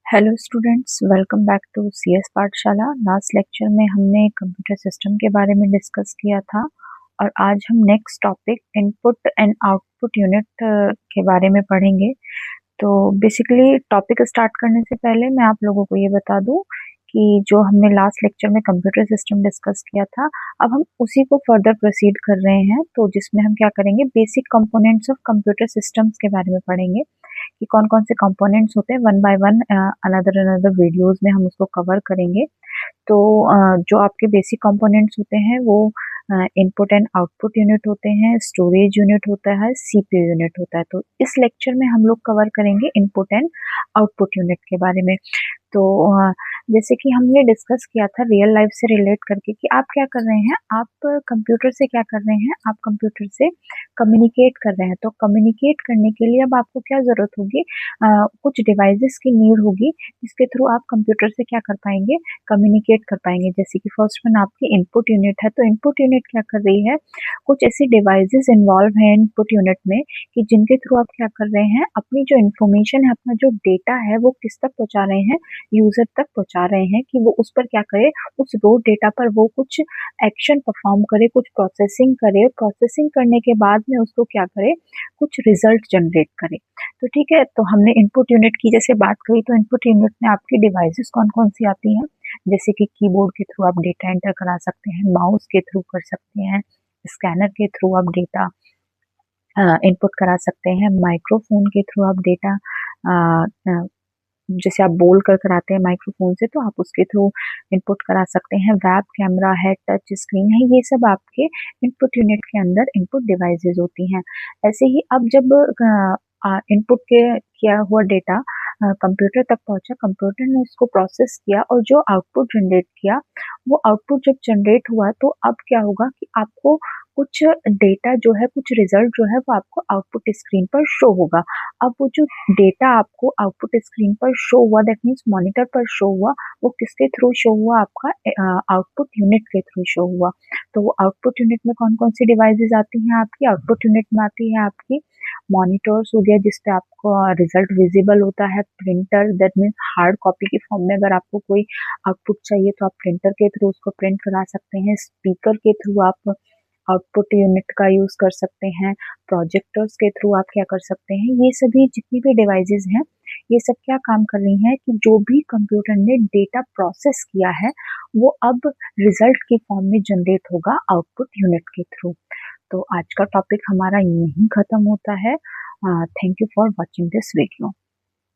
Hello students, welcome back to CS Pathshala. Last lecture में हमने computer system के बारे में डिस्कस किया था और आज हम next topic input and output unit के बारे में पढ़ेंगे। तो बेसिकली टॉपिक स्टार्ट करने से पहले मैं आप लोगों को ये बता दूं कि जो हमने लास्ट लेक्चर में कंप्यूटर सिस्टम डिस्कस किया था, अब हम उसी को फर्दर प्रोसीड कर रहे हैं। तो जिसमें हम क्या करेंगे, basic components of computer systems के बारे में पढ़ेंगे कि कौन कौन से कंपोनेंट्स होते हैं। One by one another videos में हम उसको कवर करेंगे। तो जो आपके बेसिक कंपोनेंट्स होते हैं वो इनपुट एंड आउटपुट यूनिट होते हैं, स्टोरेज यूनिट होता है, सीपीयू यूनिट होता है। तो इस लेक्चर में हम लोग कवर करेंगे इनपुट एंड आउटपुट यूनिट के बारे में। तो जैसे कि हमने डिस्कस किया था रियल लाइफ से रिलेट करके कि आप क्या कर रहे हैं, आप कंप्यूटर से क्या कर रहे हैं, आप कंप्यूटर से कम्युनिकेट कर रहे हैं। तो कम्युनिकेट करने के लिए अब आपको क्या जरूरत होगी, कुछ डिवाइसेस की नीड होगी जिसके थ्रू आप कंप्यूटर से क्या कर पाएंगे, कम्युनिकेट कर पाएंगे। जैसे कि फर्स्ट वन आपकी इनपुट यूनिट है। तो इनपुट यूनिट क्या कर रही है, कुछ ऐसी डिवाइसेस इन्वॉल्व है इनपुट यूनिट में कि जिनके थ्रू आप क्या कर रहे हैं, अपनी जो इन्फॉर्मेशन है, अपना जो डेटा है वो किस तक पहुंचा रहे हैं, यूजर तक पहुंचा रहे हैं कि वो उस पर क्या करे, उस रो डेटा पर वो कुछ एक्शन परफॉर्म करे, कुछ प्रोसेसिंग करे, प्रोसेसिंग करने के बाद में उसको क्या करे, कुछ रिजल्ट जनरेट करे। तो ठीक है, तो हमने इनपुट यूनिट की जैसे बात करी, तो इनपुट यूनिट में आपकी डिवाइसेस कौन कौन सी आती हैं, जैसे कि कीबोर्ड के थ्रू आप डेटा एंटर करा सकते हैं, माउस के थ्रू कर सकते हैं, स्कैनर के थ्रू आप डेटा इनपुट करा सकते हैं, माइक्रोफोन के थ्रू आप डेटा जैसे आप बोल कर कराते हैं माइक्रोफोन से, तो आप उसके थ्रू इनपुट करा सकते हैं। वेब कैमरा है, टच स्क्रीन है, ये सब आपके इनपुट यूनिट के अंदर इनपुट डिवाइसेस होती हैं। ऐसे ही अब जब इनपुट के किया हुआ डेटा कंप्यूटर तक पहुंचा, कंप्यूटर ने उसको प्रोसेस किया और जो आउटपुट जनरेट किया, वो आउटपुट जब जनरेट हुआ तो अब क्या होगा कि आपको कुछ डेटा जो है, कुछ रिजल्ट जो है वो आपको आउटपुट स्क्रीन पर शो होगा। अब वो जो डेटा आपको आउटपुट स्क्रीन पर शो हुआ, दैट मीन्स मॉनिटर पर शो हुआ, वो किसके थ्रू शो हुआ, आपका आउटपुट यूनिट के थ्रू शो हुआ। तो वो आउटपुट यूनिट में कौन कौन सी डिवाइसेस आती हैं आपकी, आउटपुट यूनिट में आती है आपकी मॉनिटर्स हो गया जिसपे आपको रिजल्ट विजिबल होता है, printer that means hard copy के फॉर्म में अगर आपको कोई आउटपुट चाहिए तो आप प्रिंटर के थ्रू उसको प्रिंट करा सकते हैं, स्पीकर के थ्रू आप आउटपुट यूनिट का यूज कर सकते हैं, प्रोजेक्टर्स के थ्रू आप क्या कर सकते हैं। ये सभी जितनी भी डिवाइसेस हैं, ये सब क्या काम कर रही हैं कि जो भी कंप्यूटर ने डेटा प्रोसेस किया है वो अब रिजल्ट के फॉर्म में जनरेट होगा आउटपुट यूनिट के थ्रू। तो आज का टॉपिक हमारा यहीं खत्म होता है। Thank you for watching this video.